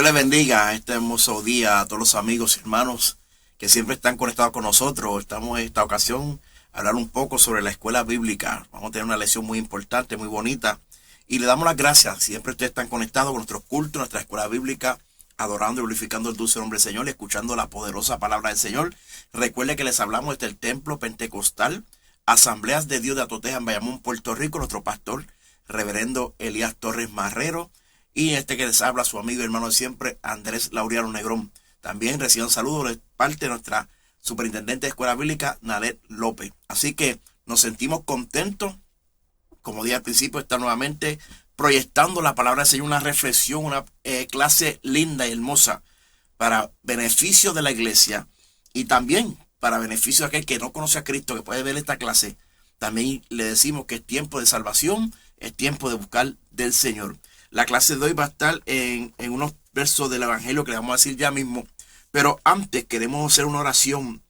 Dios les bendiga este hermoso día a todos los amigos y hermanos que siempre están conectados con nosotros. Estamos en esta ocasión a hablar un poco sobre la escuela bíblica. Vamos a tener una lección muy importante, muy bonita. Y le damos las gracias. Siempre ustedes están conectados con nuestros cultos, nuestra escuela bíblica, adorando y glorificando el dulce nombre del Señor, escuchando la poderosa palabra del Señor. Recuerde que les hablamos desde el templo pentecostal, Asambleas de Dios de Atoteja, en Bayamón, Puerto Rico. Nuestro pastor, reverendo Elías Torres Marrero. Y que les habla su amigo y hermano de siempre, Andrés Laureano Negrón. También reciban saludos de parte de nuestra superintendente de escuela bíblica, Nalet López. Así que nos sentimos contentos, como dije al principio, estar nuevamente proyectando la palabra del Señor, una reflexión, una clase linda y hermosa para beneficio de la iglesia y también para beneficio de aquel que no conoce a Cristo, que puede ver esta clase. También le decimos que es tiempo de salvación, es tiempo de buscar del Señor. La clase de hoy va a estar en unos versos del Evangelio que le vamos a decir ya mismo. Pero antes queremos hacer una oración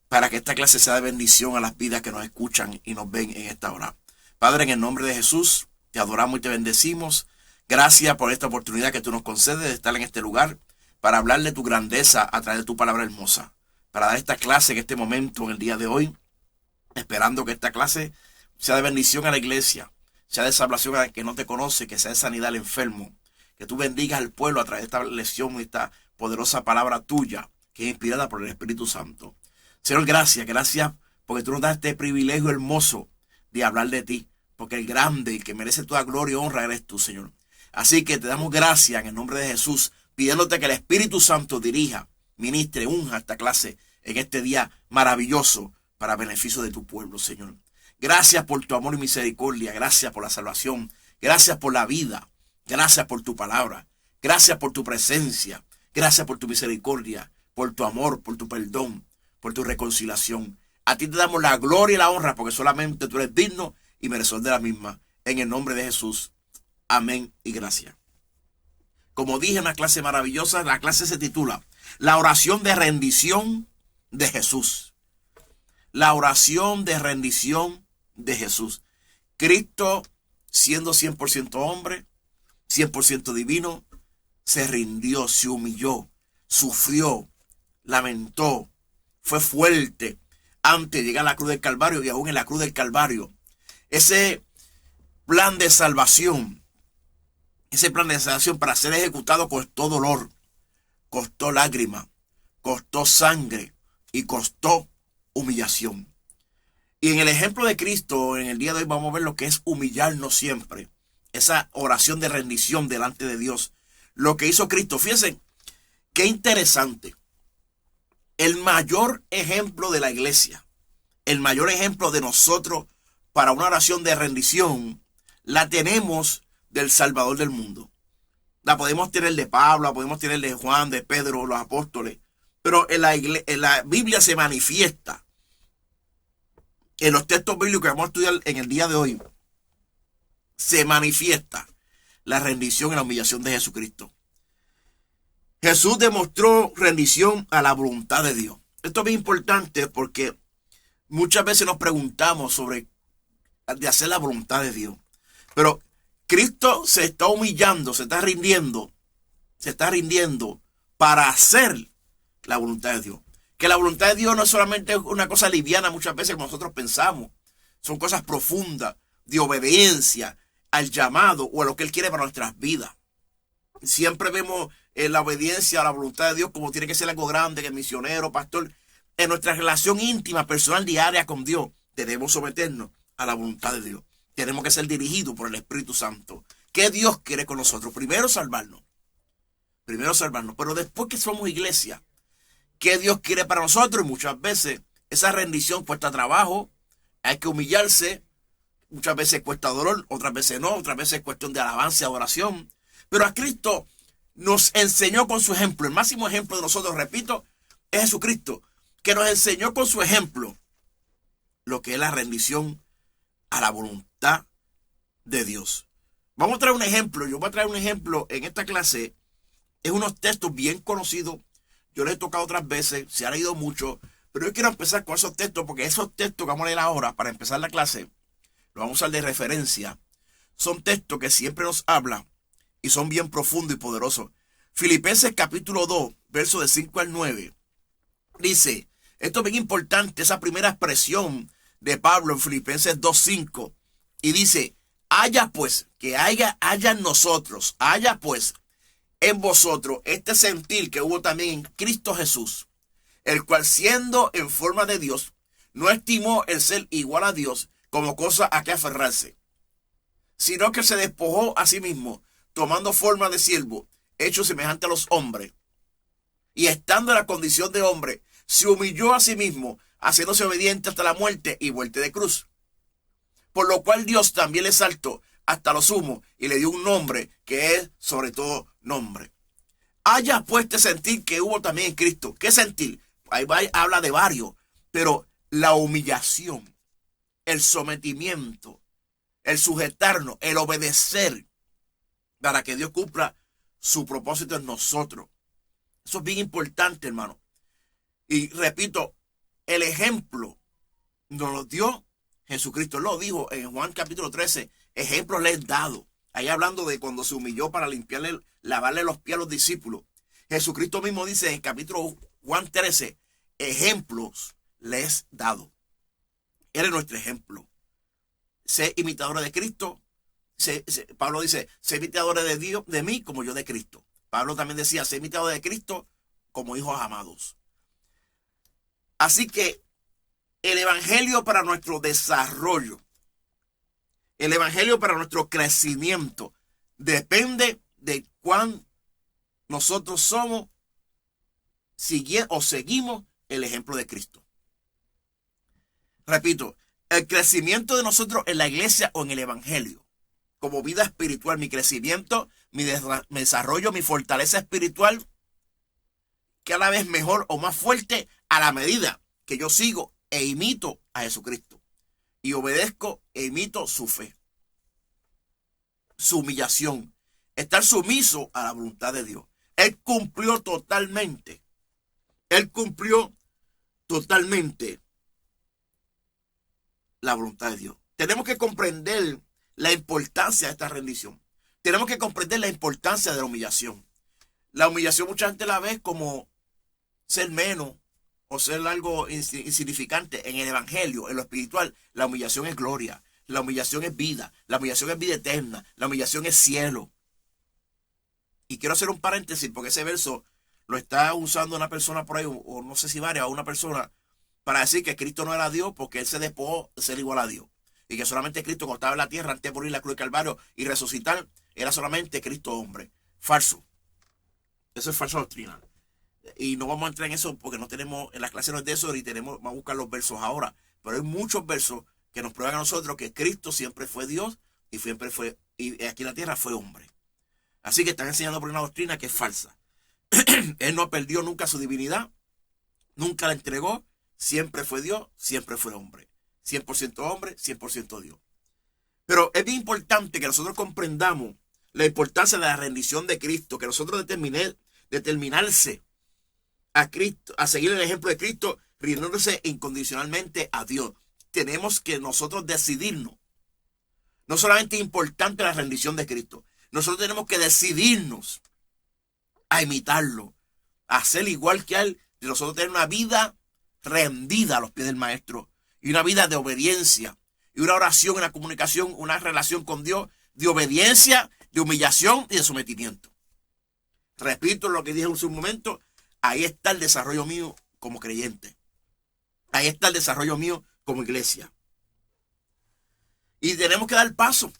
para que esta clase sea de bendición a las vidas que nos escuchan y nos ven en esta hora. Padre, en el nombre de Jesús, te adoramos y te bendecimos. Gracias por esta oportunidad que tú nos concedes de estar en este lugar para hablar de tu grandeza a través de tu palabra hermosa. Para dar esta clase en este momento, en el día de hoy, esperando que esta clase sea de bendición a la iglesia, sea de salvación al que no te conoce, que sea de sanidad al enfermo, que tú bendigas al pueblo a través de esta lección y esta poderosa palabra tuya, que es inspirada por el Espíritu Santo. Señor, gracias porque tú nos das este privilegio hermoso de hablar de ti, porque el grande y que merece toda gloria y honra eres tú, Señor. Así que te damos gracias en el nombre de Jesús, pidiéndote que el Espíritu Santo dirija, ministre, unja esta clase en este día maravilloso para beneficio de tu pueblo, Señor. Gracias por tu amor y misericordia, gracias por la salvación, gracias por la vida, gracias por tu palabra, gracias por tu presencia, gracias por tu misericordia, por tu amor, por tu perdón, por tu reconciliación. A ti te damos la gloria y la honra porque solamente tú eres digno y merecedor de la misma. En el nombre de Jesús. Amén y gracias. Como dije, una clase maravillosa. La clase se titula La oración de rendición de Jesús. La oración de rendición de Jesús. Cristo, siendo 100% hombre, 100% divino, se rindió, se humilló, sufrió, lamentó, fue fuerte antes de llegar a la cruz del Calvario y aún en la cruz del Calvario. Ese plan de salvación, para ser ejecutado costó dolor, costó lágrima, costó sangre y costó humillación. Y en el ejemplo de Cristo, en el día de hoy vamos a ver lo que es humillarnos siempre. Esa oración de rendición delante de Dios. Lo que hizo Cristo. Fíjense, qué interesante. El mayor ejemplo de la iglesia, el mayor ejemplo de nosotros para una oración de rendición, la tenemos del Salvador del mundo. La podemos tener de Pablo, la podemos tener de Juan, de Pedro, los apóstoles. Pero en la Biblia se manifiesta. En los textos bíblicos que vamos a estudiar en el día de hoy, se manifiesta la rendición y la humillación de Jesucristo. Jesús demostró rendición a la voluntad de Dios. Esto es muy importante porque muchas veces nos preguntamos sobre de hacer la voluntad de Dios. Pero Cristo se está humillando, se está rindiendo para hacer la voluntad de Dios. Que la voluntad de Dios no es solamente una cosa liviana muchas veces como nosotros pensamos. Son cosas profundas de obediencia al llamado o a lo que Él quiere para nuestras vidas. Siempre vemos la obediencia a la voluntad de Dios como tiene que ser algo grande, que el misionero, pastor. En nuestra relación íntima, personal, diaria con Dios, debemos someternos a la voluntad de Dios. Tenemos que ser dirigidos por el Espíritu Santo. ¿Qué Dios quiere con nosotros? Primero salvarnos. Pero después que somos iglesia, ¿qué Dios quiere para nosotros? Y muchas veces esa rendición cuesta trabajo, hay que humillarse, muchas veces cuesta dolor, otras veces no, otras veces es cuestión de alabanza y adoración. Pero a Cristo nos enseñó con su ejemplo, el máximo ejemplo de nosotros, repito, es Jesucristo, que nos enseñó con su ejemplo lo que es la rendición a la voluntad de Dios. Vamos a traer un ejemplo, yo voy a traer un ejemplo en esta clase, es unos textos bien conocidos. Yo les he tocado otras veces, se ha leído mucho, pero yo quiero empezar con esos textos porque esos textos que vamos a leer ahora para empezar la clase, los vamos a usar de referencia. Son textos que siempre nos hablan y son bien profundos y poderosos. Filipenses capítulo 2, versos de 5 al 9, dice, esto es bien importante, esa primera expresión de Pablo en Filipenses 2:5, y dice, haya pues en nosotros, haya pues en vosotros este sentir que hubo también en Cristo Jesús, el cual siendo en forma de Dios, no estimó el ser igual a Dios como cosa a que aferrarse, sino que se despojó a sí mismo, tomando forma de siervo, hecho semejante a los hombres, y estando en la condición de hombre, se humilló a sí mismo, haciéndose obediente hasta la muerte y muerte de cruz. Por lo cual Dios también le exaltó hasta lo sumo y le dio un nombre que es sobre todo nombre. Haya pues este sentir que hubo también en Cristo. ¿Qué sentir? Ahí habla de varios, pero la humillación, el sometimiento, el sujetarnos, el obedecer para que Dios cumpla su propósito en nosotros. Eso es bien importante, hermano. Y repito, el ejemplo nos lo dio Jesucristo. Lo dijo en Juan capítulo 13, ejemplos le he dado. Ahí hablando de cuando se humilló para lavarle los pies a los discípulos. Jesucristo mismo dice en capítulo Juan 13, ejemplos les he dado. Él es nuestro ejemplo. Sé imitadores de Cristo. Pablo dice, sé imitadores de Dios, de mí, como yo de Cristo. Pablo también decía, sé imitadores de Cristo como hijos amados. Así que el evangelio para nuestro desarrollo, el evangelio para nuestro crecimiento, depende de cuán nosotros somos o seguimos el ejemplo de Cristo. Repito, el crecimiento de nosotros en la iglesia o en el evangelio, como vida espiritual, mi crecimiento, mi desarrollo, mi fortaleza espiritual, cada vez mejor o más fuerte a la medida que yo sigo e imito a Jesucristo y obedezco e imito su fe, su humillación, estar sumiso a la voluntad de Dios. Él cumplió totalmente la voluntad de Dios. Tenemos que comprender la importancia de esta rendición. Tenemos que comprender la importancia de la humillación. La humillación mucha gente la ve como ser menos o ser algo insignificante. En el evangelio, en lo espiritual, la humillación es gloria, la humillación es vida, la humillación es vida eterna, la humillación es cielo. Y quiero hacer un paréntesis porque ese verso lo está usando una persona por ahí, o no sé si varias, o una persona, para decir que Cristo no era Dios porque él se despojó de ser igual a Dios. Y que solamente Cristo cuando estaba en la tierra antes de morir en la cruz del Calvario y resucitar, era solamente Cristo hombre. Falso. Eso es falsa doctrina. Y no vamos a entrar en eso porque no tenemos, en las clases no es de eso, y vamos a buscar los versos ahora. Pero hay muchos versos que nos prueban a nosotros que Cristo siempre fue Dios y aquí en la tierra fue hombre. Así que están enseñando por una doctrina que es falsa. Él no perdió nunca su divinidad, nunca la entregó, siempre fue Dios, siempre fue hombre. 100% hombre, 100% Dios. Pero es bien importante que nosotros comprendamos la importancia de la rendición de Cristo, que nosotros determinarse a Cristo, a seguir el ejemplo de Cristo, rindiéndose incondicionalmente a Dios. Tenemos que nosotros decidirnos. No solamente es importante la rendición de Cristo, nosotros tenemos que decidirnos a imitarlo, a ser igual que él, y nosotros tener una vida rendida a los pies del Maestro, y una vida de obediencia, y una oración, una comunicación, una relación con Dios, de obediencia, de humillación y de sometimiento. Repito lo que dije en un momento, ahí está el desarrollo mío como creyente. Ahí está el desarrollo mío como iglesia. Y tenemos que dar paso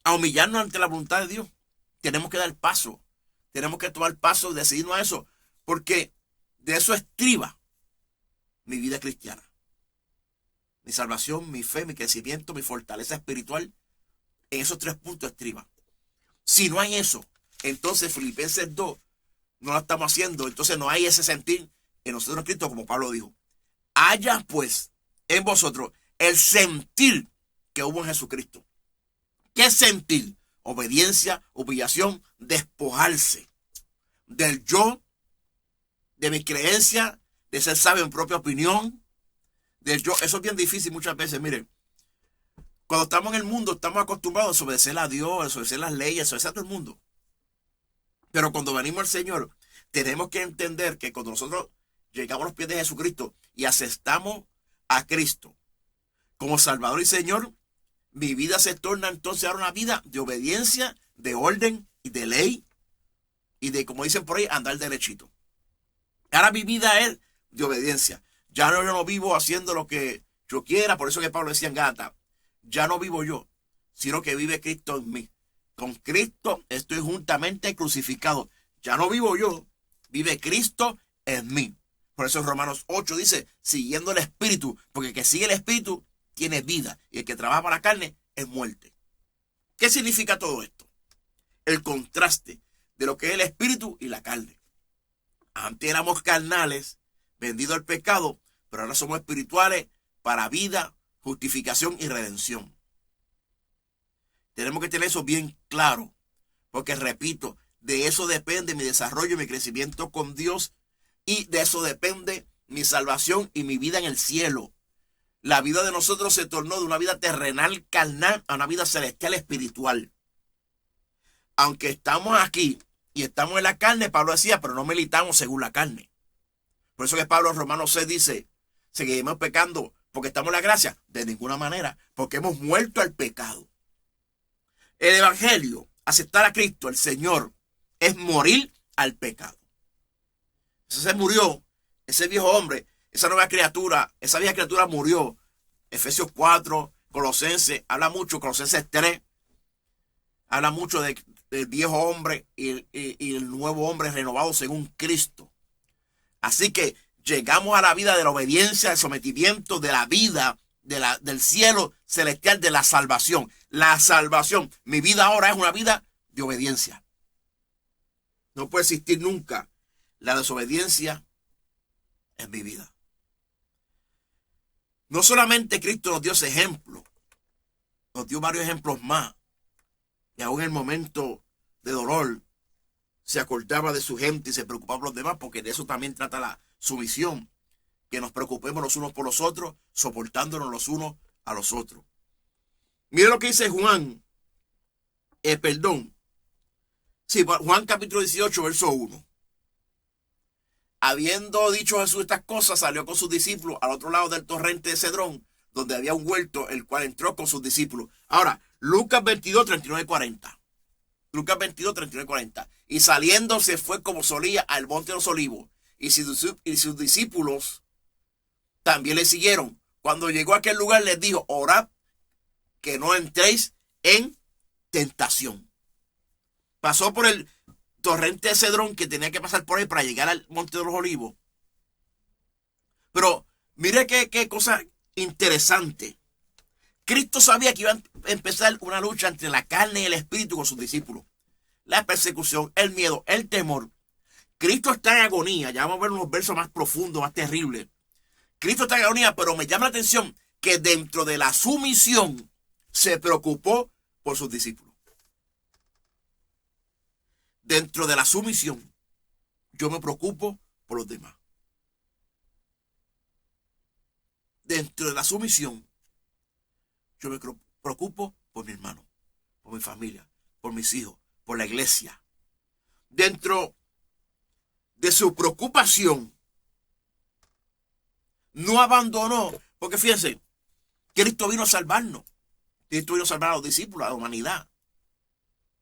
a humillarnos ante la voluntad de Dios. Tenemos que dar paso. Tenemos que tomar paso, decidirnos a eso, porque de eso estriba mi vida cristiana. Mi salvación, mi fe, mi crecimiento, mi fortaleza espiritual, en esos 3 puntos estriba. Si no hay eso, entonces Filipenses 2 no lo estamos haciendo, entonces no hay ese sentir en nosotros en Cristo, como Pablo dijo. Haya pues en vosotros el sentir que hubo en Jesucristo. ¿Qué sentir? Obediencia, humillación, despojarse del yo, de mi creencia, de ser sabio en propia opinión, del yo. Eso es bien difícil muchas veces. Miren, Cuando estamos en el mundo, estamos acostumbrados a obedecer a Dios, a obedecer las leyes, a obedecer a todo el mundo. Pero cuando venimos al Señor, tenemos que entender que cuando nosotros llegamos a los pies de Jesucristo y aceptamos a Cristo como Salvador y Señor, mi vida se torna entonces ahora una vida de obediencia, de orden y de ley y de, como dicen por ahí, andar derechito. Ahora mi vida es de obediencia. Ya no, yo no vivo haciendo lo que yo quiera, por eso que Pablo decía en Gálatas, ya no vivo yo, sino que vive Cristo en mí. Con Cristo estoy juntamente crucificado. Ya no vivo yo, vive Cristo en mí. Por eso en Romanos 8 dice, siguiendo el Espíritu, porque el que sigue el Espíritu tiene vida y el que trabaja para la carne es muerte. ¿Qué significa todo esto? El contraste de lo que es el Espíritu y la carne. Antes éramos carnales, vendidos al pecado, pero ahora somos espirituales para vida, justificación y redención. Tenemos que tener eso bien claro, porque repito, de eso depende mi desarrollo y mi crecimiento con Dios, y de eso depende mi salvación y mi vida en el cielo. La vida de nosotros se tornó de una vida terrenal, carnal, a una vida celestial, espiritual. Aunque estamos aquí y estamos en la carne, Pablo decía, pero no militamos según la carne. Por eso que Pablo en Romanos 6 dice, seguimos pecando porque estamos en la gracia. De ninguna manera, porque hemos muerto al pecado. El evangelio, aceptar a Cristo, el Señor, es morir al pecado. Eso se murió, ese viejo hombre, esa nueva criatura, esa vieja criatura murió. Efesios 4, Colosenses, habla mucho, Colosenses 3, habla mucho del viejo hombre y el nuevo hombre renovado según Cristo. Así que llegamos a la vida de la obediencia, del sometimiento, de la vida, del cielo celestial, de la salvación. La salvación. Mi vida ahora es una vida de obediencia. No puede existir nunca la desobediencia en mi vida. No solamente Cristo nos dio ese ejemplo, nos dio varios ejemplos más. Y aún en el momento de dolor se acordaba de su gente y se preocupaba por los demás, porque de eso también trata su misión. Que nos preocupemos los unos por los otros, soportándonos los unos a los otros. Mire lo que dice Juan. Sí, Juan capítulo 18, verso 1. Habiendo dicho Jesús estas cosas, salió con sus discípulos al otro lado del torrente de Cedrón, donde había un huerto, el cual entró con sus discípulos. Ahora, Lucas 22, 39 y 40. Lucas 22, 39 y 40. Y saliendo se fue como solía al monte de los olivos, y sus discípulos también le siguieron. Cuando llegó a aquel lugar les dijo, orad que no entréis en tentación. Pasó por el torrente de Cedrón, que tenía que pasar por ahí para llegar al monte de los olivos. Pero mire qué cosa interesante. Cristo sabía que iba a empezar una lucha entre la carne y el espíritu con sus discípulos. La persecución, el miedo, el temor. Cristo está en agonía. Ya vamos a ver unos versos más profundos, más terribles. Cristo está en agonía, pero me llama la atención que dentro de la sumisión se preocupó por sus discípulos. Dentro de la sumisión, yo me preocupo por los demás. Dentro de la sumisión, yo me preocupo por mi hermano, por mi familia, por mis hijos, por la iglesia. Dentro de su preocupación, no abandonó, porque fíjense, Cristo vino a salvarnos. Cristo vino a salvar a los discípulos, a la humanidad.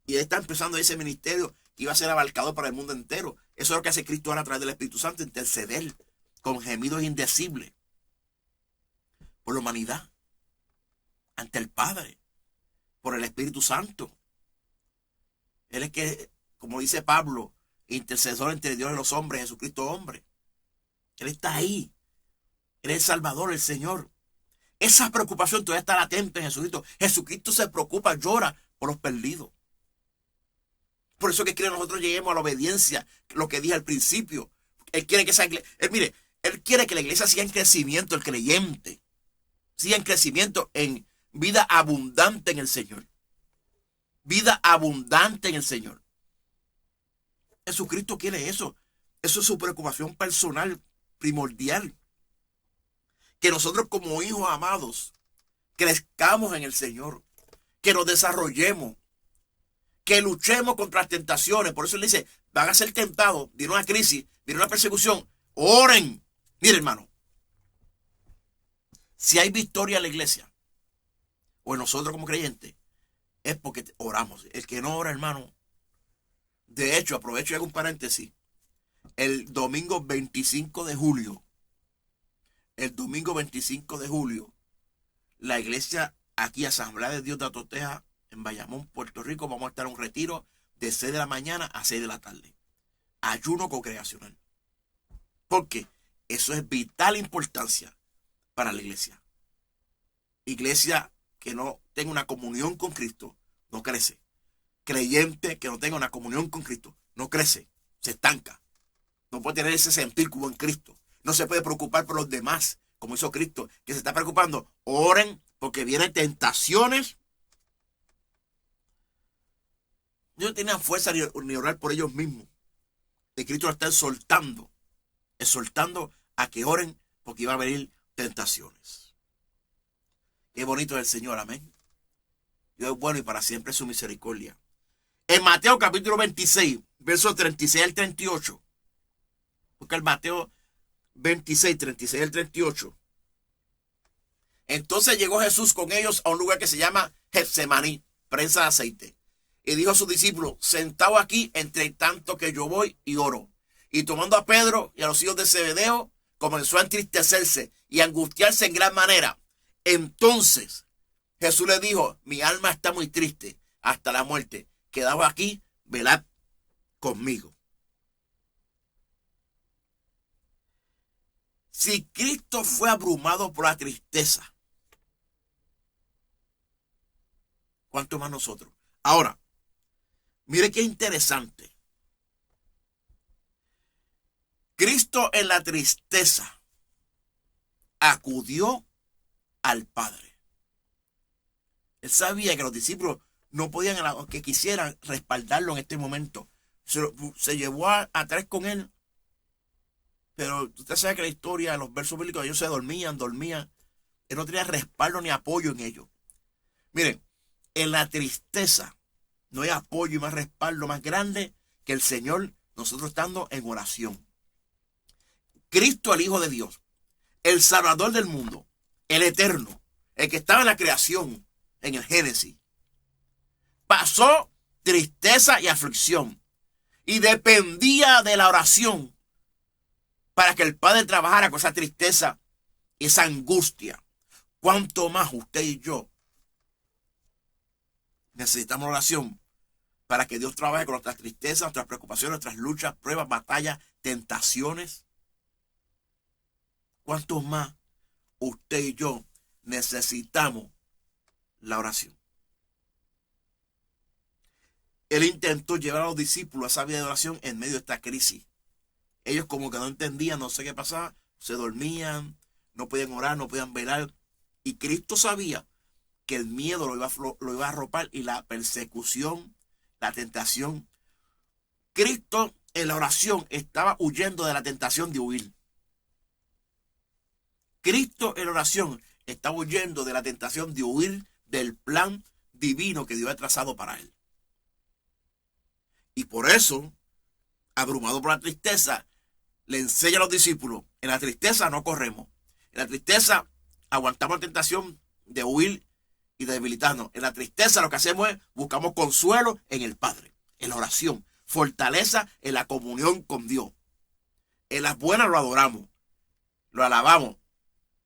Y él está empezando ese ministerio que iba a ser abarcador para el mundo entero. Eso es lo que hace Cristo ahora a través del Espíritu Santo, interceder con gemidos indecibles por la humanidad, ante el Padre, por el Espíritu Santo. Él es que, como dice Pablo, intercesor entre Dios y los hombres, Jesucristo hombre. Él está ahí. Él es el Salvador, el Señor. Esa preocupación todavía está latente en Jesucristo. Jesucristo se preocupa, llora por los perdidos. Por eso que quiere que nosotros lleguemos a la obediencia, lo que dije al principio. Él quiere que esa iglesia, Él quiere que la iglesia siga en crecimiento, el creyente. Siga en crecimiento, en vida abundante en el Señor. Vida abundante en el Señor. Jesucristo quiere eso. Eso es su preocupación personal, primordial. Que nosotros como hijos amados crezcamos en el Señor, que nos desarrollemos, que luchemos contra las tentaciones. Por eso él dice, van a ser tentados, viene una crisis, viene una persecución, oren. Mire, hermano, si hay victoria en la iglesia, o en nosotros como creyentes, es porque oramos. El que no ora, hermano, de hecho, aprovecho y hago un paréntesis, el domingo 25 de julio, la iglesia aquí, Asamblea de Dios de Atoteja, en Bayamón, Puerto Rico, vamos a estar en un retiro de 6 de la mañana a 6 de la tarde. Ayuno congregacional. Porque eso es vital importancia para la iglesia. Iglesia que no tenga una comunión con Cristo, no crece. Creyente que no tenga una comunión con Cristo, no crece, se estanca. No puede tener ese sentir como en Cristo. No se puede preocupar por los demás, como hizo Cristo, que se está preocupando. Oren, porque vienen tentaciones. Ellos no tenían fuerza ni orar por ellos mismos. Y Cristo lo está exhortando a que oren, porque iba a venir tentaciones. Qué bonito es el Señor, amén. Dios es bueno y para siempre es su misericordia. En Mateo capítulo 26, versos 36 al 38. Busca el Mateo 26, 36 al 38. Entonces llegó Jesús con ellos a un lugar que se llama Getsemaní, prensa de aceite. Y dijo a sus discípulos, sentado aquí entre tanto que yo voy y oro. Y tomando a Pedro y a los hijos de Zebedeo, comenzó a entristecerse y a angustiarse en gran manera. Entonces Jesús le dijo, mi alma está muy triste hasta la muerte. Quedaos aquí, velad conmigo. Si Cristo fue abrumado por la tristeza, ¿cuánto más nosotros? Ahora, mire qué interesante. Cristo en la tristeza acudió al Padre. Él sabía que los discípulos no podían, aunque quisieran, respaldarlo en este momento. Se llevó a tres con él. Pero usted sabe que la historia, los versos bíblicos, ellos se dormían. Él no tenía respaldo ni apoyo en ellos. Miren, en la tristeza no hay apoyo y más respaldo más grande que el Señor, nosotros estando en oración. Cristo, el Hijo de Dios, el Salvador del mundo, el Eterno, el que estaba en la creación, en el Génesis, pasó tristeza y aflicción y dependía de la oración para que el Padre trabajara con esa tristeza y esa angustia. ¿Cuánto más usted y yo necesitamos oración para que Dios trabaje con nuestras tristezas, nuestras preocupaciones, nuestras luchas, pruebas, batallas, tentaciones? ¿Cuánto más usted y yo necesitamos la oración? Él intentó llevar a los discípulos a esa vida de oración en medio de esta crisis. Ellos como que no entendían, no sé qué pasaba, se dormían, no podían orar, no podían velar. Y Cristo sabía que el miedo lo iba a arropar y la persecución, la tentación. Cristo en la oración estaba huyendo de la tentación de huir. Cristo en la oración estaba huyendo de la tentación de huir del plan divino que Dios ha trazado para él. Y por eso, abrumado por la tristeza, le enseña a los discípulos, en la tristeza no corremos. En la tristeza aguantamos la tentación de huir y de debilitarnos. En la tristeza lo que hacemos es buscamos consuelo en el Padre, en la oración, fortaleza en la comunión con Dios. En las buenas lo adoramos, lo alabamos,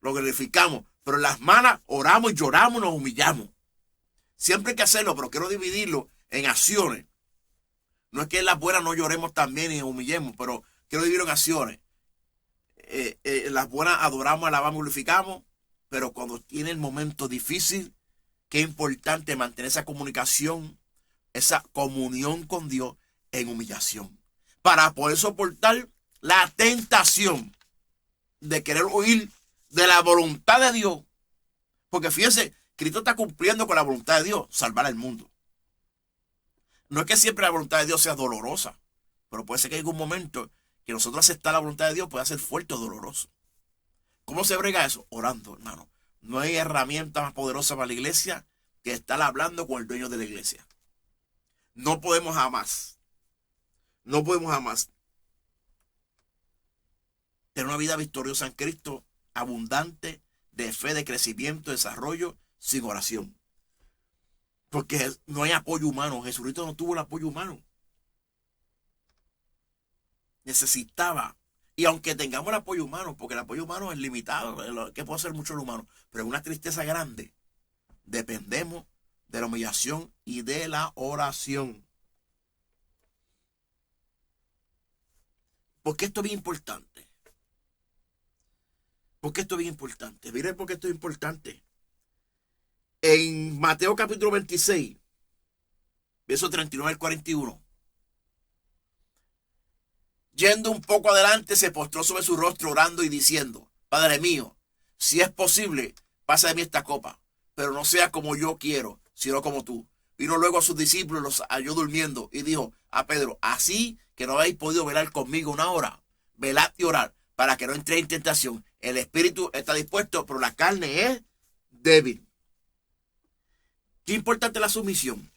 lo glorificamos, pero en las malas oramos y lloramos, nos humillamos. Siempre hay que hacerlo, pero quiero dividirlo en acciones. No es que en las buenas no lloremos también y nos humillemos, pero quiero dividirlo en acciones. En las buenas adoramos, alabamos, glorificamos, pero cuando tiene el momento difícil, qué importante mantener esa comunicación, esa comunión con Dios en humillación, para poder soportar la tentación de querer huir de la voluntad de Dios. Porque fíjense, Cristo está cumpliendo con la voluntad de Dios, salvar al mundo. No es que siempre la voluntad de Dios sea dolorosa, pero puede ser que en algún momento que nosotros aceptar la voluntad de Dios pueda ser fuerte o doloroso. ¿Cómo se brega eso? Orando, hermano. No hay herramienta más poderosa para la iglesia que estar hablando con el dueño de la iglesia. No podemos jamás tener una vida victoriosa en Cristo, abundante, de fe, de crecimiento, de desarrollo, sin oración. Porque no hay apoyo humano. Jesucristo no tuvo el apoyo humano. Necesitaba. Y aunque tengamos el apoyo humano, porque el apoyo humano es limitado, que puede hacer mucho el humano, pero es una tristeza grande. Dependemos de la humillación y de la oración. ¿Por qué esto es bien importante? ¿Por qué esto es bien importante? Miren por qué esto es importante. En Mateo capítulo 26, verso 39 al 41. Yendo un poco adelante, se postró sobre su rostro orando y diciendo: Padre mío, si es posible, pasa de mí esta copa, pero no sea como yo quiero, sino como tú. Vino luego a sus discípulos, los halló durmiendo y dijo a Pedro: así que no habéis podido velar conmigo una hora, velad y orad para que no entréis en tentación. El espíritu está dispuesto, pero la carne es débil. Qué importante la sumisión.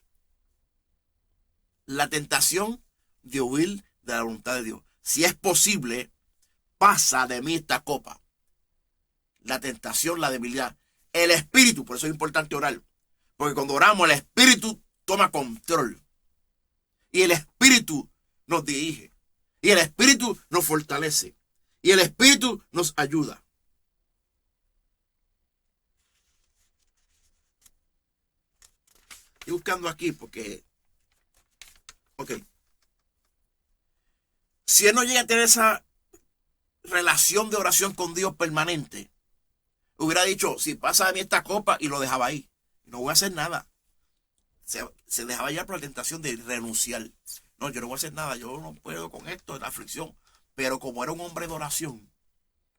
La tentación de huir de la voluntad de Dios. Si es posible, pasa de mí esta copa. La tentación, la debilidad. El espíritu, por eso es importante orar. Porque cuando oramos, el espíritu toma control. Y el espíritu nos dirige. Y el espíritu nos fortalece. Y el espíritu nos ayuda. Estoy buscando aquí porque... Ok. Si él no llega a tener esa relación de oración con Dios permanente, hubiera dicho: si pasa de mí esta copa, y lo dejaba ahí. No voy a hacer nada. Se dejaba ya por la tentación de renunciar. No, yo no voy a hacer nada. Yo no puedo con esto, la aflicción. Pero como era un hombre de oración,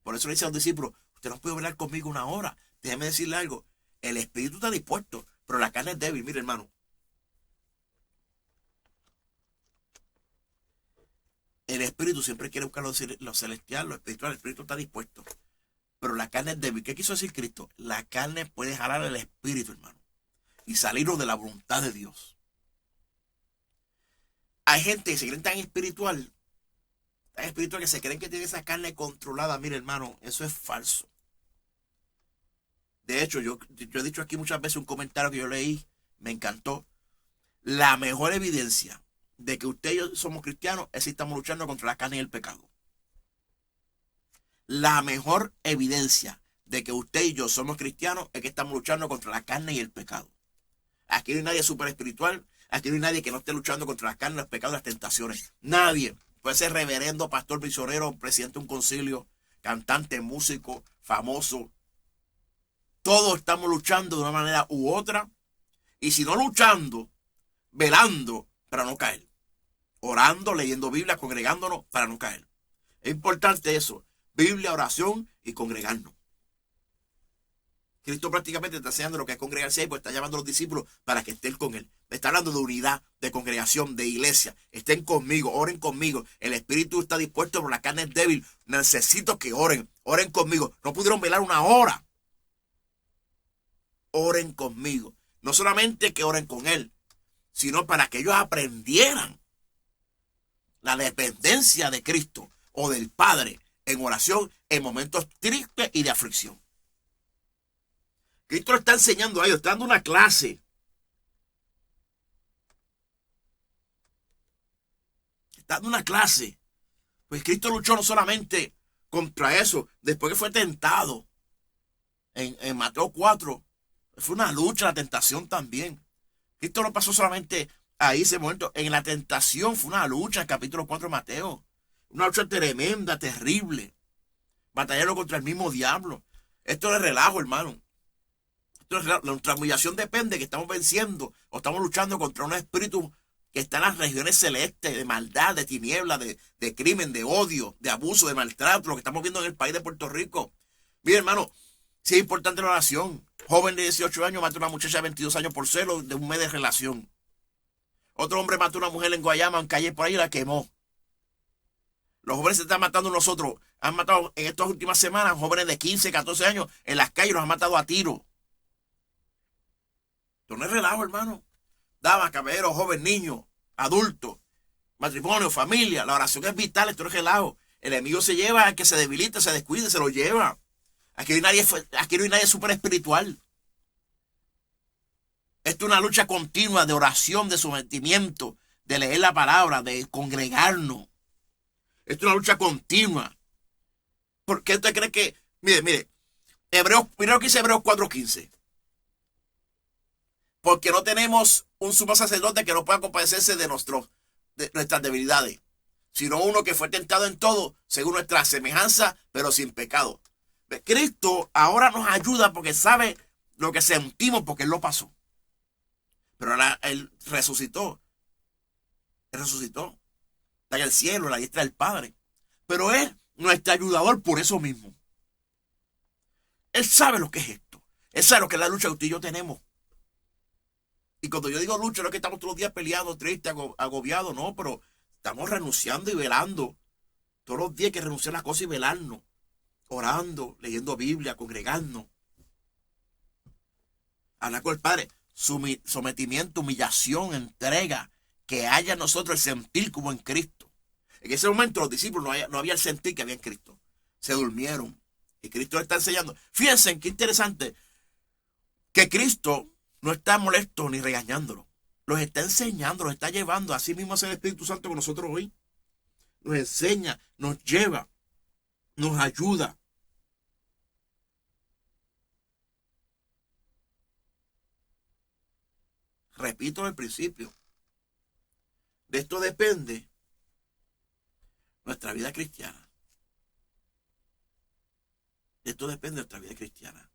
por eso le dice a los discípulos: usted no puede hablar conmigo una hora. Déjeme decirle algo. El espíritu está dispuesto, pero la carne es débil. Mire, hermano. El espíritu siempre quiere buscar lo celestial, lo espiritual. El espíritu está dispuesto, pero la carne es débil. ¿Qué quiso decir Cristo? La carne puede jalar el espíritu, hermano, y salirnos de la voluntad de Dios. Hay gente que se creen tan espiritual que se creen que tiene esa carne controlada. Mire, hermano, eso es falso. De hecho, yo he dicho aquí muchas veces un comentario que yo leí, me encantó. La mejor evidencia de que usted y yo somos cristianos es si estamos luchando contra la carne y el pecado. La mejor evidencia de que usted y yo somos cristianos es que estamos luchando contra la carne y el pecado. Aquí no hay nadie súper espiritual. Aquí no hay nadie que no esté luchando contra la carne, los pecados y las tentaciones. Nadie. Puede ser reverendo, pastor, misionero, presidente de un concilio, cantante, músico, famoso. Todos estamos luchando de una manera u otra. Y si no luchando, velando para no caer. Orando, leyendo Biblia, congregándonos para no caer. Es importante eso. Biblia, oración y congregarnos. Cristo prácticamente está enseñando lo que es congregarse ahí, pues está llamando a los discípulos para que estén con él. Me está hablando de unidad, de congregación, de iglesia. Estén conmigo, oren conmigo. El espíritu está dispuesto, pero la carne es débil. Necesito que oren conmigo. No pudieron velar una hora. Oren conmigo. No solamente que oren con él, sino para que ellos aprendieran la dependencia de Cristo o del Padre en oración en momentos tristes y de aflicción. Cristo lo está enseñando a ellos, está dando una clase. Está dando una clase. Pues Cristo luchó no solamente contra eso, después que fue tentado en Mateo 4, fue una lucha, la tentación también. Cristo no pasó solamente ahí ese momento, en la tentación fue una lucha, el capítulo 4 de Mateo. Una lucha tremenda, terrible. Batallaron contra el mismo diablo. Esto no es relajo, hermano. Nuestra humillación depende de que estamos venciendo o estamos luchando contra un espíritu que está en las regiones celestes de maldad, de tiniebla, de crimen, de odio, de abuso, de maltrato, lo que estamos viendo en el país de Puerto Rico. Mire, hermano, sí es importante la oración. Joven de 18 años mató a una muchacha de 22 años por celos de un mes de relación. Otro hombre mató a una mujer en Guayama, en calle por ahí, y la quemó. Los jóvenes se están matando nosotros. Han matado en estas últimas semanas jóvenes de 15, 14 años en las calles, los han matado a tiro. Esto no es relajo, hermano. Damas, caballeros, joven, niño, adulto, matrimonio, familia. La oración es vital, esto no es relajo. El enemigo se lleva al que se debilita, se descuide, se lo lleva. Aquí no hay nadie súper espiritual. Esto es una lucha continua de oración, de sometimiento, de leer la palabra, de congregarnos. Esto es una lucha continua. ¿Por qué usted cree que? Mire, Hebreos, mira lo que dice Hebreos 4:15. Porque no tenemos un sumo sacerdote que no pueda compadecerse de nuestras debilidades, sino uno que fue tentado en todo, según nuestra semejanza, pero sin pecado. Cristo ahora nos ayuda porque sabe lo que sentimos, porque Él lo pasó. Pero ahora Él resucitó. Él resucitó. Está en el cielo, en la diestra del Padre. Pero Él, nuestro ayudador, por eso mismo. Él sabe lo que es esto. Él sabe lo que es la lucha que usted y yo tenemos. Y cuando yo digo lucha, no es que estamos todos los días peleados, tristes, agobiados, no, pero estamos renunciando y velando. Todos los días hay que renunciar a las cosas y velarnos. Orando, leyendo Biblia, congregarnos. Hablar con el Padre. Sometimiento, humillación, entrega. Que haya en nosotros el sentir como en Cristo. En ese momento los discípulos no había el sentir que había en Cristo. Se durmieron. Y Cristo les está enseñando. Fíjense qué interesante. Que Cristo no está molesto ni regañándolo. Los está enseñando, los está llevando. Así mismo hace el Espíritu Santo con nosotros hoy. Nos enseña, nos lleva, nos ayuda. Repito el principio. De esto depende nuestra vida cristiana. De esto depende nuestra vida cristiana.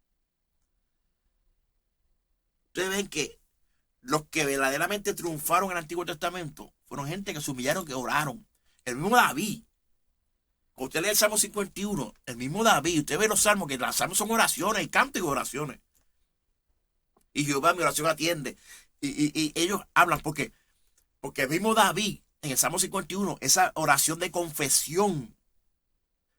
Ustedes ven que los que verdaderamente triunfaron en el Antiguo Testamento fueron gente que se humillaron, que oraron. El mismo David. Cuando usted lee el Salmo 51, el mismo David, usted ve los salmos, que los salmos son oraciones, y cantos y oraciones. Y Jehová mi oración atiende. Y ellos hablan porque el mismo David, en el Salmo 51, esa oración de confesión,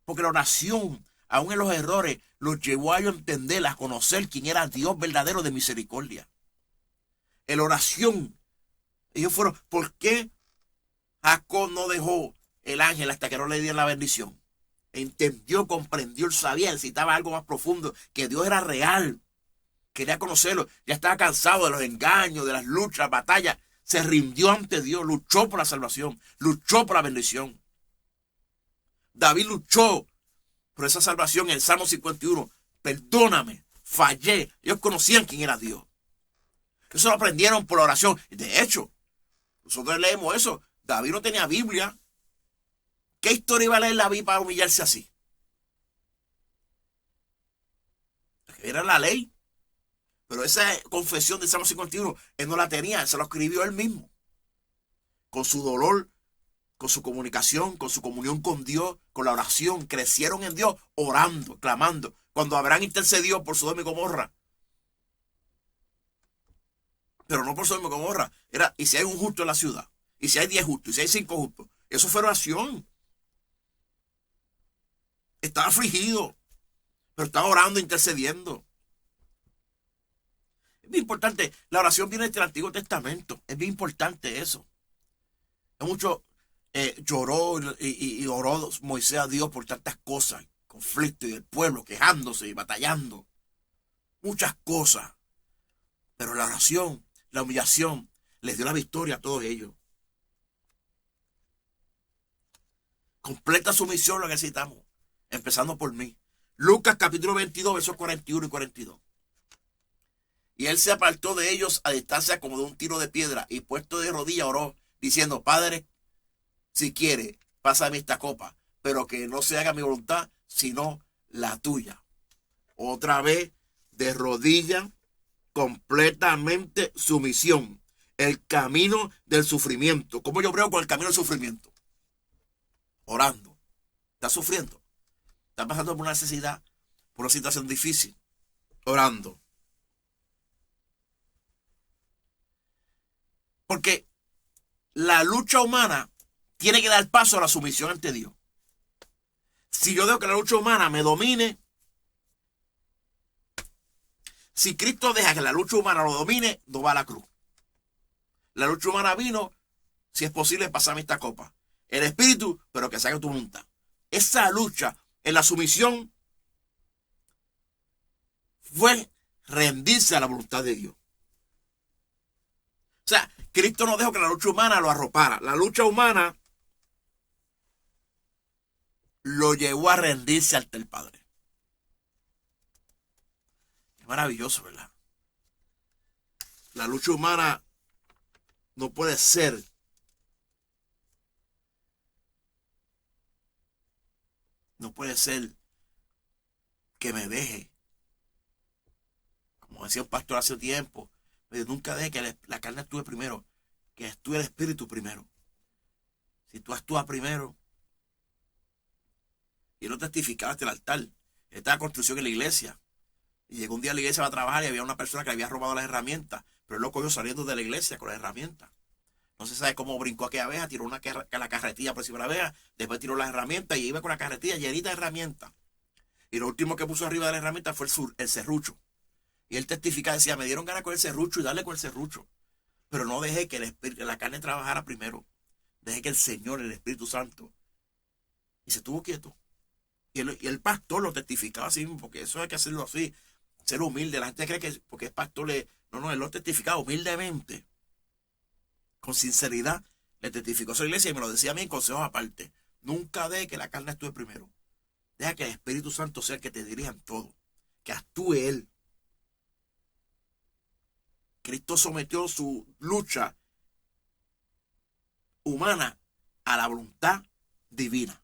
porque la oración, aún en los errores, los llevó a ellos a entender, a conocer quién era Dios verdadero de misericordia. En la oración, ellos fueron, ¿por qué Jacob no dejó el ángel hasta que no le dieron la bendición? Entendió, comprendió, él sabía, necesitaba algo más profundo, que Dios era real. Quería conocerlo, ya estaba cansado de los engaños, de las luchas, las batallas. Se rindió ante Dios, luchó por la salvación, luchó por la bendición. David luchó por esa salvación en el Salmo 51. Perdóname, fallé. Ellos conocían quién era Dios. Eso lo aprendieron por la oración. De hecho, nosotros leemos eso. David no tenía Biblia. ¿Qué historia iba a leer David para humillarse así? Era la ley. Pero esa confesión del Salmo 51, él no la tenía, él se lo escribió él mismo. Con su dolor, con su comunicación, con su comunión con Dios, con la oración, crecieron en Dios, orando, clamando. Cuando Abraham intercedió por Sodoma y Gomorra. Pero no por Sodoma y Gomorra. Era, y si hay un justo en la ciudad, y si hay 10 justos, y si hay 5 justos. Eso fue oración. Estaba afligido, pero estaba orando, intercediendo. Es bien importante. La oración viene del Antiguo Testamento. Es bien importante eso. Mucho lloró y oró Moisés a Dios por tantas cosas. Conflicto y el pueblo quejándose y batallando. Muchas cosas. Pero la oración, la humillación, les dio la victoria a todos ellos. Completa sumisión lo necesitamos. Empezando por mí. Lucas capítulo 22, versos 41 y 42. Y él se apartó de ellos a distancia como de un tiro de piedra, y puesto de rodillas oró, diciendo: Padre, si quiere, pásame esta copa, pero que no se haga mi voluntad, sino la tuya. Otra vez, de rodillas, completamente sumisión. El camino del sufrimiento. ¿Cómo yo creo con el camino del sufrimiento? Orando. ¿Estás sufriendo? ¿Estás pasando por una necesidad, por una situación difícil? Orando. Porque la lucha humana tiene que dar paso a la sumisión ante Dios. Si yo dejo que la lucha humana me domine, si Cristo deja que la lucha humana lo domine, no va a la cruz. La lucha humana vino, si es posible, pasarme esta copa. El espíritu, pero que se haga tu voluntad. Esa lucha en la sumisión fue rendirse a la voluntad de Dios. O sea, Cristo no dejó que la lucha humana lo arropara. La lucha humana lo llevó a rendirse ante el Padre. Es maravilloso, ¿verdad? La lucha humana no puede ser que me deje. Como decía un pastor hace tiempo, nunca deje que la carne actúe primero, que actúe el espíritu primero. Si tú actúas primero, y no testificaba hasta el altar, estaba construcción en la iglesia, y llegó un día a la iglesia a trabajar y había una persona que le había robado las herramientas, pero él lo cogió saliendo de la iglesia con las herramientas. No se sabe cómo brincó aquella abeja, tiró la carretilla por encima de la abeja, después tiró las herramientas y iba con la carretilla llenita de herramientas. Y lo último que puso arriba de la herramienta fue el serrucho. Y él testifica, decía, me dieron ganas con el serrucho y darle con el serrucho. Pero no dejé que la carne trabajara primero. Dejé que el Señor, el Espíritu Santo. Y se estuvo quieto. Y el pastor lo testificaba así mismo, porque eso hay que hacerlo así, ser humilde. La gente cree que porque es pastor, no, él lo testificaba humildemente, con sinceridad. Le testificó a su iglesia y me lo decía a mí en consejos aparte. Nunca deje que la carne actúe primero. Deja que el Espíritu Santo sea el que te dirija en todo. Que actúe Él. Cristo sometió su lucha humana a la voluntad divina.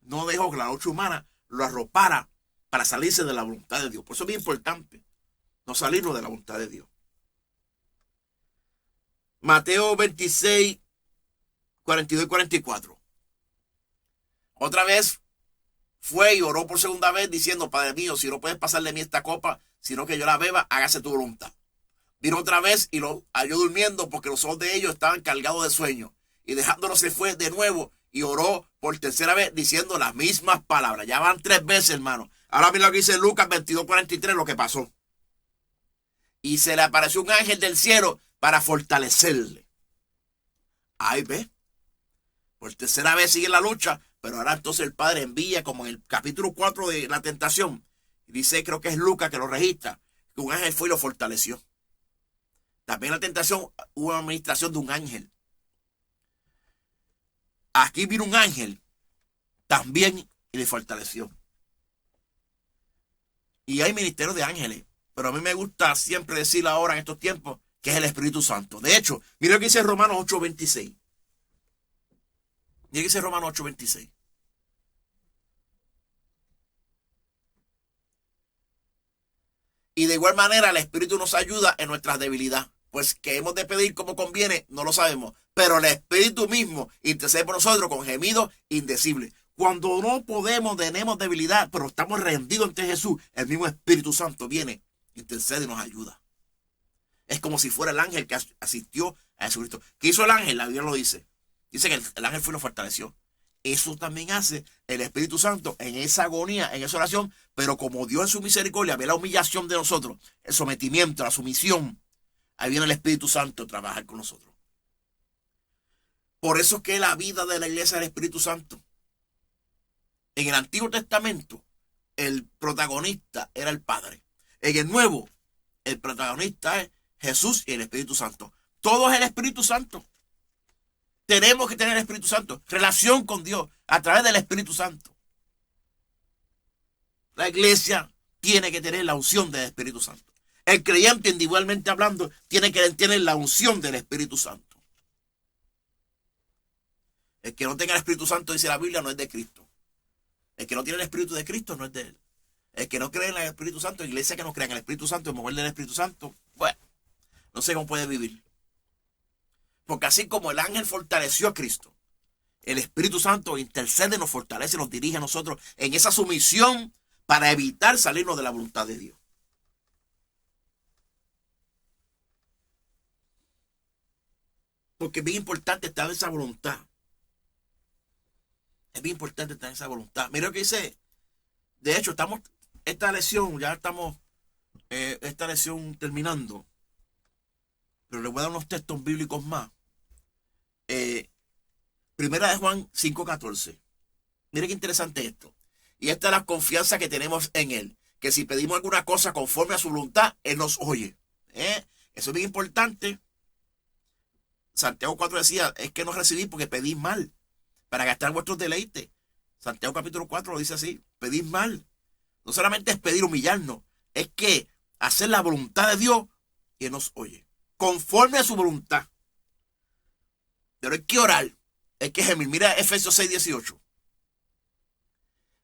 No dejó que la lucha humana lo arropara para salirse de la voluntad de Dios. Por eso es bien importante no salirnos de la voluntad de Dios. Mateo 26, 42 y 44. Otra vez fue y oró por segunda vez diciendo, Padre mío, si no puedes pasar de mí esta copa, sino que yo la beba, hágase tu voluntad. Vino otra vez y lo halló durmiendo porque los ojos de ellos estaban cargados de sueño. Y dejándolo se fue de nuevo y oró por tercera vez diciendo las mismas palabras. Ya van 3 veces, hermano. Ahora mira lo que dice Lucas 22, 43, lo que pasó. Y se le apareció un ángel del cielo para fortalecerle. Ahí ve. Por tercera vez sigue la lucha, pero ahora entonces el Padre envía, como en el capítulo 4 de la tentación. Dice, creo que es Lucas que lo registra, que un ángel fue y lo fortaleció. También en la tentación hubo una administración de un ángel. Aquí vino un ángel también y le fortaleció. Y hay ministerios de ángeles, pero a mí me gusta siempre decir ahora en estos tiempos que es el Espíritu Santo. De hecho, mira lo que dice Romanos 8:26. Mira lo que dice Romanos 8:26. Y de igual manera el Espíritu nos ayuda en nuestras debilidades. Pues que hemos de pedir como conviene, no lo sabemos. Pero el Espíritu mismo intercede por nosotros con gemidos indecibles. Cuando no podemos, tenemos debilidad, pero estamos rendidos ante Jesús, el mismo Espíritu Santo viene, intercede y nos ayuda. Es como si fuera el ángel que asistió a Jesucristo. ¿Qué hizo el ángel? La Biblia lo dice. Dice que el ángel fue y lo fortaleció. Eso también hace el Espíritu Santo en esa agonía, en esa oración, pero como Dios en su misericordia ve la humillación de nosotros, el sometimiento, la sumisión, ahí viene el Espíritu Santo a trabajar con nosotros. Por eso es que la vida de la iglesia del Espíritu Santo. En el Antiguo Testamento, el protagonista era el Padre. En el Nuevo, el protagonista es Jesús y el Espíritu Santo. Todo es el Espíritu Santo. Tenemos que tener el Espíritu Santo. Relación con Dios a través del Espíritu Santo. La iglesia tiene que tener la unción del Espíritu Santo. El creyente, individualmente hablando, tiene que tener la unción del Espíritu Santo. El que no tenga el Espíritu Santo, dice la Biblia, no es de Cristo. El que no tiene el Espíritu de Cristo no es de él. El que no cree en el Espíritu Santo, iglesia que no cree en el Espíritu Santo, en mover del Espíritu Santo, bueno, no sé cómo puede vivir. Porque así como el ángel fortaleció a Cristo, el Espíritu Santo intercede, nos fortalece, nos dirige a nosotros en esa sumisión para evitar salirnos de la voluntad de Dios. Porque es bien importante estar en esa voluntad. Es Es bien importante tener esa voluntad. Mira lo que dice. De hecho, esta lección terminando. Pero le voy a dar unos textos bíblicos más. Primera de Juan 5:14. Mire qué interesante esto. Y esta es la confianza que tenemos en Él. Que si pedimos alguna cosa conforme a su voluntad, Él nos oye. Eso es bien importante. Santiago 4 decía, es que no recibís porque pedís mal, para gastar vuestros deleites. Santiago capítulo 4 lo dice así, pedís mal. No solamente es pedir humillarnos, es que hacer la voluntad de Dios y Él nos oye. Conforme a su voluntad. Pero hay que orar, hay que gemir. Mira Efesios 6:18.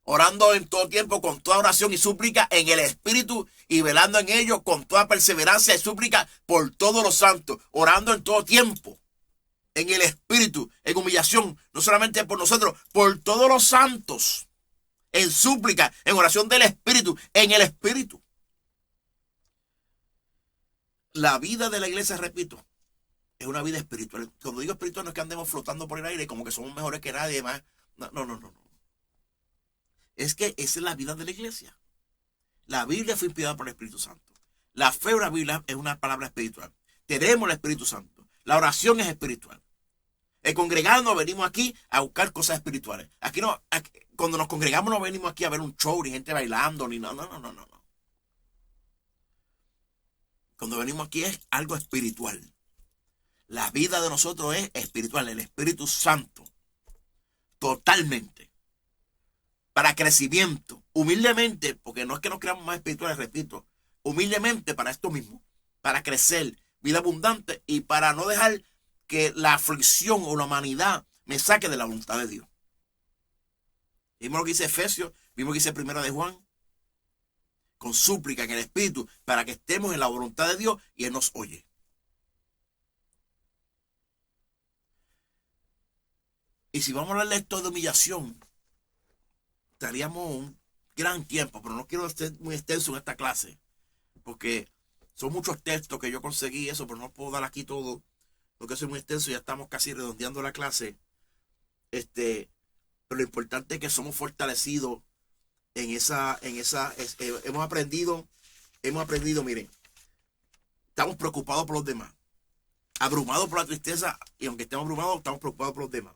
Orando en todo tiempo con toda oración y súplica en el Espíritu y velando en ello con toda perseverancia y súplica por todos los santos. Orando en todo tiempo en el Espíritu, en humillación, no solamente por nosotros, por todos los santos. En súplica, en oración del Espíritu, en el Espíritu. La vida de la iglesia, repito, es una vida espiritual. Cuando digo espiritual no es que andemos flotando por el aire como que somos mejores que nadie más. No. Es que esa es la vida de la iglesia. La Biblia fue inspirada por el Espíritu Santo. La fe de la Biblia es una palabra espiritual. Tenemos el Espíritu Santo. La oración es espiritual. El congregarnos venimos aquí a buscar cosas espirituales. Cuando nos congregamos no venimos aquí a ver un show, ni gente bailando, ni no. Cuando venimos aquí es algo espiritual. La vida de nosotros es espiritual, el Espíritu Santo. Totalmente. Para crecimiento, humildemente, porque no es que nos creamos más espirituales, repito, humildemente para esto mismo, para crecer, vida abundante y para no dejar que la aflicción o la humanidad me saque de la voluntad de Dios. Vimos lo que dice Efesios, vimos lo que dice Primera de Juan, con súplica en el Espíritu, para que estemos en la voluntad de Dios y Él nos oye. Y si vamos a hablar de esto de humillación, estaríamos un gran tiempo, pero no quiero ser muy extenso en esta clase, porque son muchos textos que yo conseguí eso, pero no puedo dar aquí todo, porque soy muy extenso, ya estamos casi redondeando la clase. Pero lo importante es que somos fortalecidos hemos aprendido, miren, estamos preocupados por los demás, abrumados por la tristeza, y aunque estemos abrumados, estamos preocupados por los demás.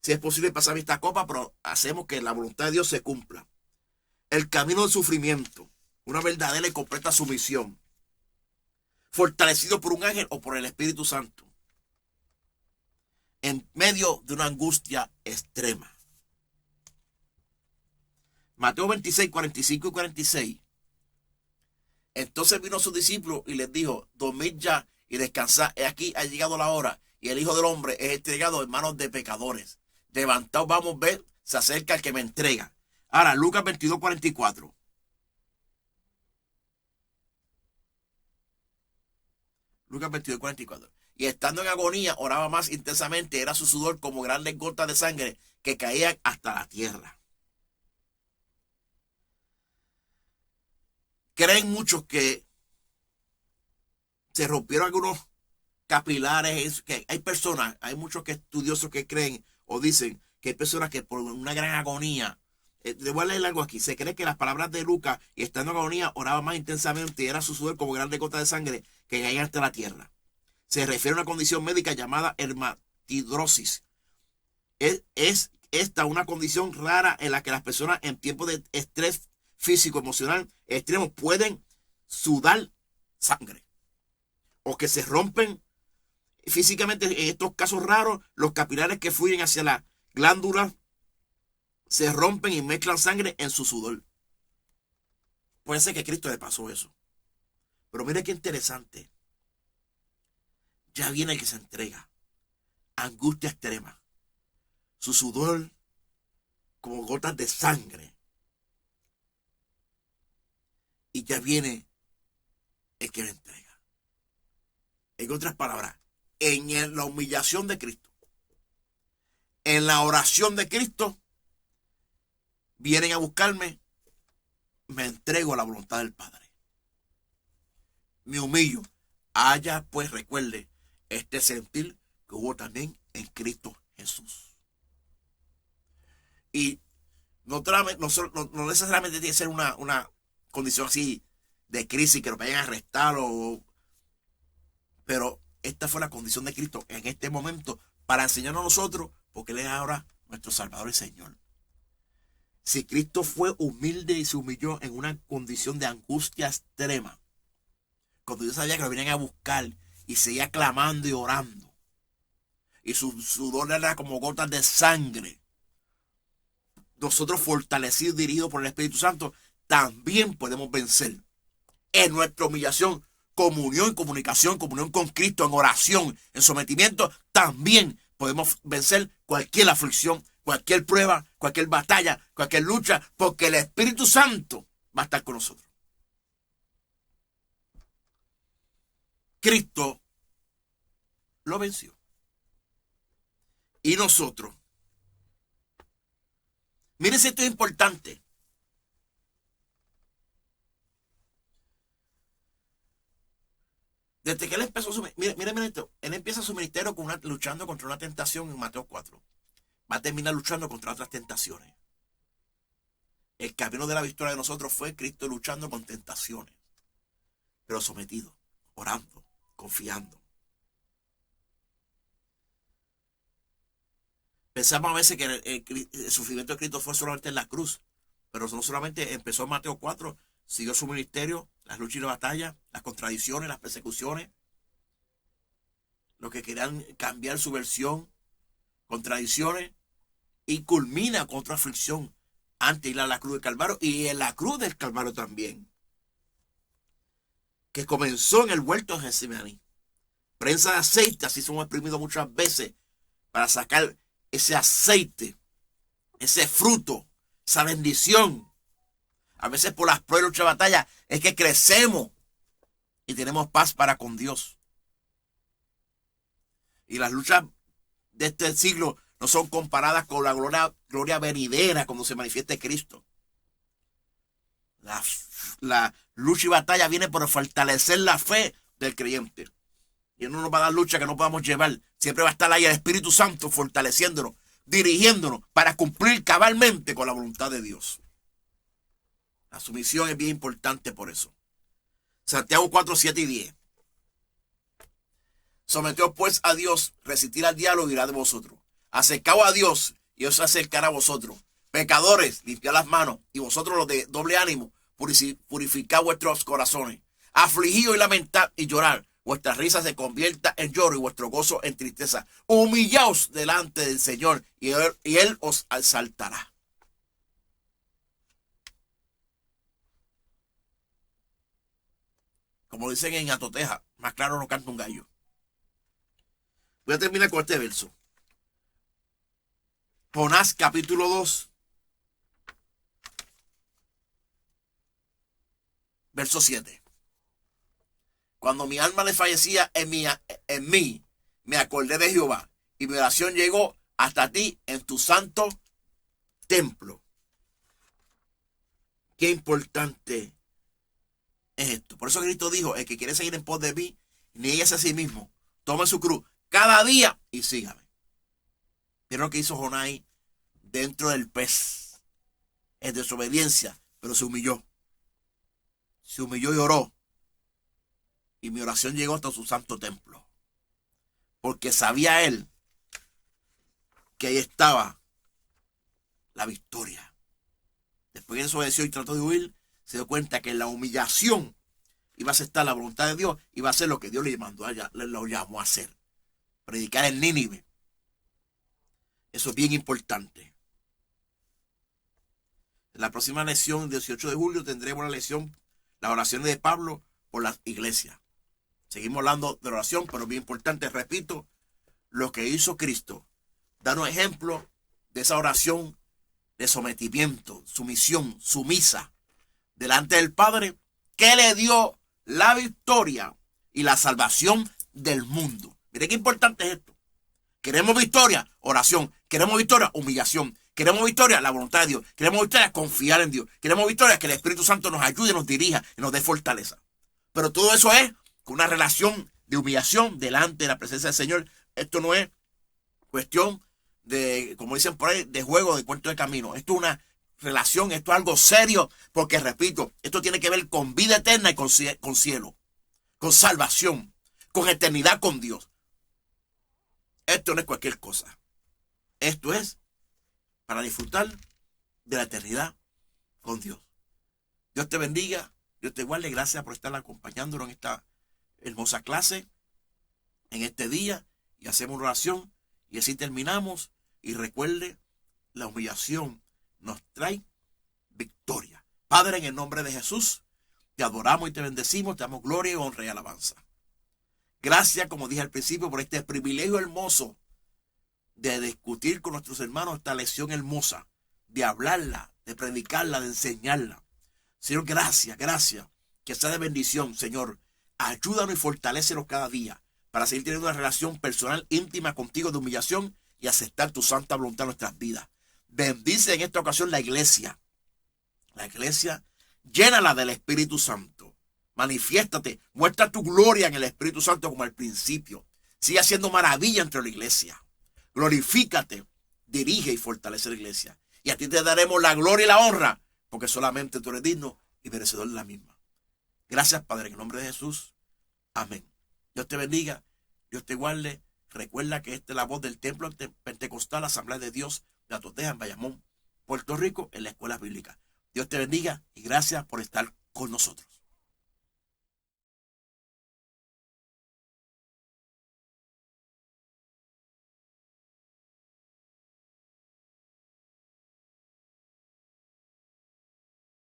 Si es posible pasar esta copa, pero hacemos que la voluntad de Dios se cumpla. El camino del sufrimiento, una verdadera y completa sumisión, fortalecido por un ángel o por el Espíritu Santo, en medio de una angustia extrema. Mateo 26, 45 y 46. Entonces vino su discípulo y les dijo, dormid ya y descansad. He aquí ha llegado la hora y el Hijo del Hombre es entregado en manos de pecadores. Levantaos, vamos, ver, se acerca el que me entrega. Ahora, Lucas 22, 44. Lucas 22, 44. Y estando en agonía, oraba más intensamente. Era su sudor como grandes gotas de sangre que caían hasta la tierra. Creen muchos que se rompieron algunos capilares. Que hay muchos estudiosos que creen o dicen que hay personas que por una gran agonía, le voy a leer algo aquí, se cree que las palabras de Lucas, y estando en agonía, oraba más intensamente y era su sudor como grandes gotas de sangre que caían hasta la tierra. Se refiere a una condición médica llamada hermatidrosis. Es esta una condición rara en la que las personas en tiempos de estrés físico, emocional, extremo, pueden sudar sangre o que se rompen físicamente. En estos casos raros, los capilares que fluyen hacia la glándula se rompen y mezclan sangre en su sudor. Puede ser que a Cristo le pasó eso. Pero mire qué interesante. Ya viene el que se entrega. Angustia extrema. Su sudor como gotas de sangre. Y ya viene el que le entrega. En otras palabras, en la humillación de Cristo, en la oración de Cristo, vienen a buscarme, me entrego a la voluntad del Padre. Me humillo. Haya pues, recuerde, este sentir que hubo también en Cristo Jesús. Y no necesariamente tiene que ser una condición así de crisis que nos vayan a arrestar, pero esta fue la condición de Cristo en este momento para enseñarnos a nosotros, porque Él es ahora nuestro Salvador y Señor. Si Cristo fue humilde y se humilló en una condición de angustia extrema, cuando Dios sabía que lo venían a buscar y seguía clamando y orando, y su sudor era como gotas de sangre, nosotros fortalecidos, dirigidos por el Espíritu Santo, también podemos vencer en nuestra humillación, comunión y comunicación, comunión con Cristo, en oración, en sometimiento. También podemos vencer cualquier aflicción, cualquier prueba, cualquier batalla, cualquier lucha, porque el Espíritu Santo va a estar con nosotros. Cristo lo venció. Y nosotros, miren si esto es importante. Desde que él empezó su miren esto, él empieza su ministerio luchando contra una tentación en Mateo 4. Va a terminar luchando contra otras tentaciones. El camino de la victoria de nosotros fue Cristo luchando con tentaciones, pero sometido, orando, confiando. Pensamos a veces que el sufrimiento de Cristo fue solamente en la cruz, pero no solamente empezó en Mateo 4, siguió su ministerio, las luchas y las batallas, las contradicciones, las persecuciones, los que querían cambiar su versión, contradicciones, y culmina con otra aflicción antes de ir a la cruz del Calvario, y en la cruz del Calvario también, que comenzó en el huerto de Getsemaní. Prensa de aceite, así somos exprimidos muchas veces para sacar ese aceite, ese fruto, esa bendición. A veces por las pruebas y luchas de batalla es que crecemos y tenemos paz para con Dios. Y las luchas de este siglo no son comparadas con la gloria venidera cuando se manifieste Cristo. La lucha y batalla viene por fortalecer la fe del creyente. Y no nos va a dar lucha que no podamos llevar. Siempre va a estar ahí el Espíritu Santo fortaleciéndonos, dirigiéndonos para cumplir cabalmente con la voluntad de Dios. La sumisión es bien importante por eso. Santiago 4, 7 y 10. Someteos pues a Dios, resistir al diablo y irá de vosotros. Acercaos a Dios y Dios se acercará a vosotros. Pecadores, limpiad las manos, y vosotros los de doble ánimo, purificad vuestros corazones. Afligidos y lamentad y llorar. Vuestra risa se convierta en lloro y vuestro gozo en tristeza. Humillaos delante del Señor y Él os exaltará. Como dicen en Atoteja, más claro no canta un gallo. Voy a terminar con este verso. Jonás capítulo 2, verso 7. Cuando mi alma desfallecía en mí, me acordé de Jehová, y mi oración llegó hasta ti en tu santo templo. Qué importante es esto. Por eso Cristo dijo, el que quiere seguir en pos de mí, niéguese a sí mismo, tome su cruz cada día y sígame. ¿Vieron lo que hizo Jonás ahí dentro del pez? Es desobediencia, pero se humilló. Se humilló y oró. Y mi oración llegó hasta su santo templo. Porque sabía él que ahí estaba la victoria. Después que desobedeció y trató de huir, se dio cuenta que en la humillación iba a aceptar la voluntad de Dios, iba a hacer lo que Dios le mandó lo llamó a hacer. Predicar en Nínive. Eso es bien importante. En la próxima lección, 18 de julio, tendremos la lección, las oraciones de Pablo por las iglesias. Seguimos hablando de oración, pero bien importante, repito, lo que hizo Cristo. Darnos ejemplo de esa oración de sometimiento, sumisión, sumisa, delante del Padre, que le dio la victoria y la salvación del mundo. Miren qué importante es esto. Queremos victoria, oración. Queremos victoria, humillación. Queremos victoria, la voluntad de Dios. Queremos victoria, confiar en Dios. Queremos victoria, que el Espíritu Santo nos ayude, nos dirija y nos dé fortaleza. Pero todo eso es con una relación de humillación delante de la presencia del Señor. Esto no es cuestión como dicen por ahí, de juego, de cuento de camino. Esto es una relación, esto es algo serio, porque repito, esto tiene que ver con vida eterna y con cielo, con salvación, con eternidad con Dios. Esto no es cualquier cosa. Esto es para disfrutar de la eternidad con Dios. Dios te bendiga, Dios te guarde. Gracias por estar acompañándonos en esta hermosa clase, en este día, y hacemos una oración y así terminamos. Y recuerde, la humillación nos trae victoria. Padre, en el nombre de Jesús, te adoramos y te bendecimos, te damos gloria, honra y alabanza. Gracias, como dije al principio, por este privilegio hermoso de discutir con nuestros hermanos esta lección hermosa, de hablarla, de predicarla, de enseñarla. Señor, gracias, que sea de bendición, Señor. Ayúdanos y fortalécenos cada día para seguir teniendo una relación personal íntima contigo de humillación y aceptar tu santa voluntad en nuestras vidas. Bendice en esta ocasión la iglesia. La iglesia, llénala del Espíritu Santo. Manifiéstate, muestra tu gloria en el Espíritu Santo como al principio. Sigue haciendo maravilla entre la iglesia. Glorifícate, dirige y fortalece la iglesia. Y a ti te daremos la gloria y la honra, porque solamente tú eres digno y merecedor de la misma. Gracias, Padre, en el nombre de Jesús. Amén. Dios te bendiga, Dios te guarde. Recuerda que esta es la voz del Templo Pentecostal Asamblea de Dios de Atoteja, en Bayamón, Puerto Rico, en la Escuela Bíblica. Dios te bendiga y gracias por estar con nosotros.